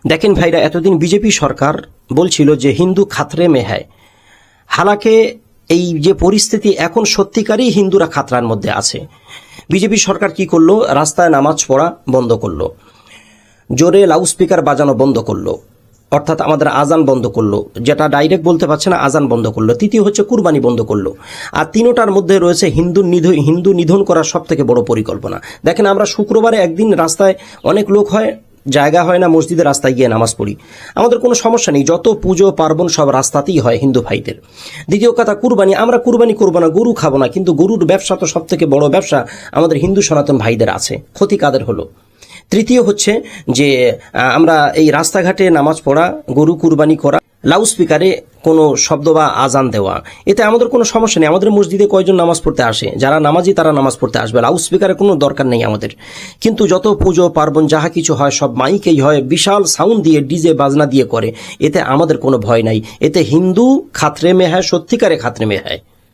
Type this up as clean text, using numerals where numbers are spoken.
দেখেন ভাইরা, এতদিন বিজেপি সরকার বলছিল যে হিন্দু খাতরে মে হ্যায়। হালাকে এই যে পরিস্থিতি এখন সত্যিকারই হিন্দুরা খাতরার মধ্যে আছে। বিজেপি সরকার কি করলো? রাস্তায় নামাজ পড়া বন্ধ করলো, জোরে লাউডস্পিকার বাজানো বন্ধ করলো, অর্থাৎ আমাদের আজান বন্ধ করলো, যেটা ডাইরেক্ট বলতে পারছে না আজান বন্ধ করলো। তৃতীয় হচ্ছে কুরবানি বন্ধ করলো। আর তিনোটার মধ্যে রয়েছে হিন্দু নিধন করার সব থেকে বড় পরিকল্পনা। দেখেন, আমরা শুক্রবারে একদিন রাস্তায় অনেক লোক হয়, জায়গা হয় না, মসজিদে রাস্তায় গিয়ে নামাজ পড়ি, আমাদের কোনো সমস্যা নেই। যত পুজো পার্বণ সব রাস্তাতেই হয় হিন্দু ভাইদের। দ্বিতীয় কথা কুরবানি, আমরা কুরবানি করবো না, গরু খাবো না, কিন্তু গরুর ব্যবসা তো সব থেকে বড় ব্যবসা আমাদের হিন্দু সনাতন ভাইদের আছে, ক্ষতি কাদের হলো? তৃতীয় হচ্ছে যে আমরা এই রাস্তাঘাটে নামাজ পড়া, গরু কুরবানি করা, লাউডস্পিকারে কোনো শব্দ বা আজান দেওয়া, এতে আমাদের কোনো সমস্যা নেই। আমাদের মসজিদে কয়জন নামাজ পড়তে আসে? যারা নামাজি তারা নামাজ পড়তে আসবে, লাউডস্পিকারের কোনো দরকার নেই আমাদের। কিন্তু যত পুজো পার্বণ যাহা কিছু হয় সব মাইকেই হয়, বিশাল সাউন্ড দিয়ে ডিজে বাজনা দিয়ে করে, এতে আমাদের কোনো ভয় নাই। এতে হিন্দু খাতরে মে হ্যায়, সত্যিকারে খাতরে মে হ্যায়।